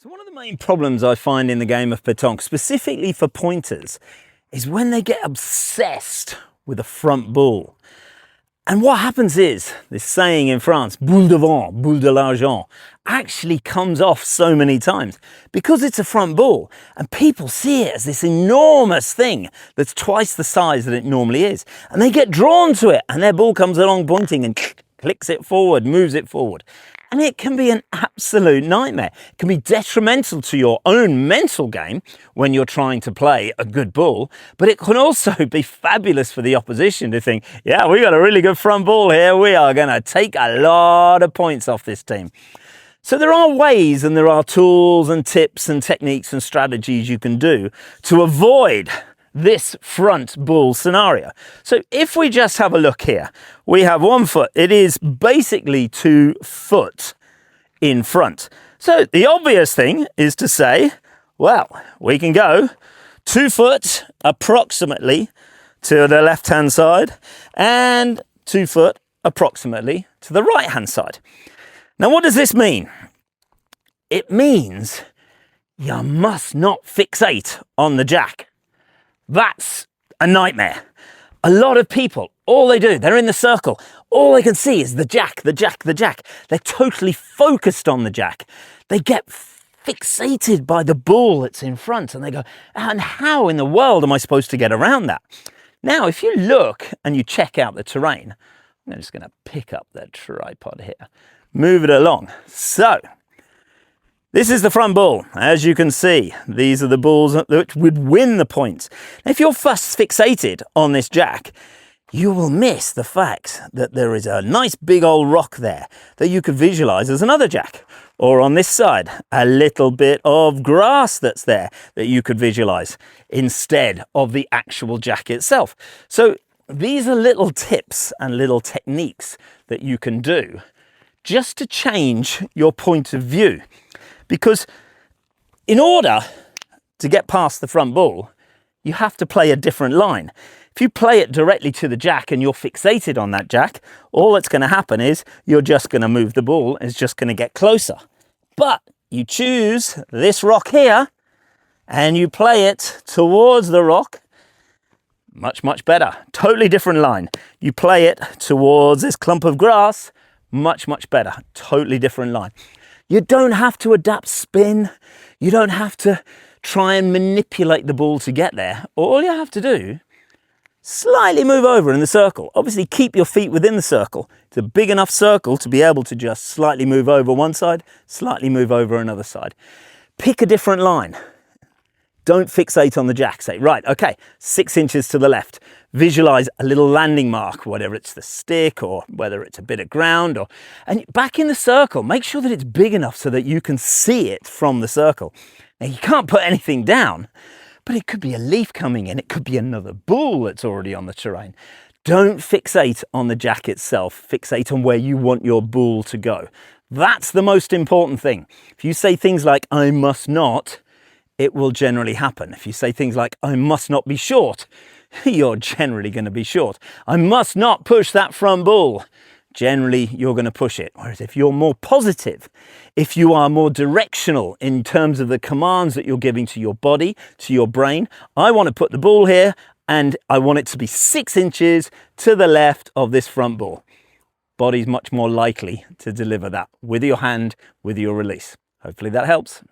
So one of the main problems I find in the game of pétanque, specifically for pointers, is when they get obsessed with a front boule. And what happens is, this saying in France, boule devant, boule de l'argent, actually comes off so many times because it's a front boule and people see it as this enormous thing that's twice the size that it normally is. And they get drawn to it and their ball comes along pointing and clicks it forward, moves it forward. And it can be an absolute nightmare. It can be detrimental to your own mental game when you're trying to play a good ball, but it can also be fabulous for the opposition to think, yeah, we got a really good front ball here. We are going to take a lot of points off this team. So there are ways and there are tools and tips and techniques and strategies you can do to avoid this front boule scenario. So if we just have a look here, we have 1 foot. It is basically 2 foot in front. So the obvious thing is to say, well, we can go 2 foot approximately to the left-hand side and 2 foot approximately to the right-hand side. Now, what does this mean? It means you must not fixate on the jack. That's a nightmare. A lot of people, all they do, they're in the circle. All they can see is the jack, the jack, the jack. They're totally focused on the jack. They get fixated by the ball that's in front and they go, and how in the world am I supposed to get around that? Now, if you look and you check out the terrain, I'm just going to pick up the tripod here, move it along. So, this is the front boule. As you can see, these are the balls that would win the points. Now, if you're first fixated on this jack, you will miss the fact that there is a nice big old rock there that you could visualize as another jack. Or on this side, a little bit of grass that's there that you could visualize instead of the actual jack itself. So these are little tips and little techniques that you can do just to change your point of view. Because in order to get past the front boule, you have to play a different line. If you play it directly to the jack and you're fixated on that jack, all that's going to happen is you're just going to move the ball. It's just going to get closer. But you choose this rock here and you play it towards the rock. Much, much better. Totally different line. You play it towards this clump of grass. Much, much better. Totally different line. You don't have to adapt spin. You don't have to try and manipulate the ball to get there. All you have to do, slightly move over in the circle. Obviously, keep your feet within the circle. It's a big enough circle to be able to just slightly move over one side, slightly move over another side. Pick a different line. Don't fixate on the jack. Say, right, okay, 6 inches to the left. Visualize a little landing mark, whether it's the stick or whether it's a bit of ground, and back in the circle, make sure that it's big enough so that you can see it from the circle. Now, you can't put anything down, but it could be a leaf coming in. It could be another boule that's already on the terrain. Don't fixate on the jack itself. Fixate on where you want your boule to go. That's the most important thing. If you say things like, I must not, it will generally happen. If you say things like, I must not be short, you're generally going to be short. I must not push that front boule. Generally, you're going to push it. Whereas if you're more positive, if you are more directional in terms of the commands that you're giving to your body, to your brain, I want to put the ball here and I want it to be 6 inches to the left of this front boule. Body's much more likely to deliver that with your hand, with your release. Hopefully that helps.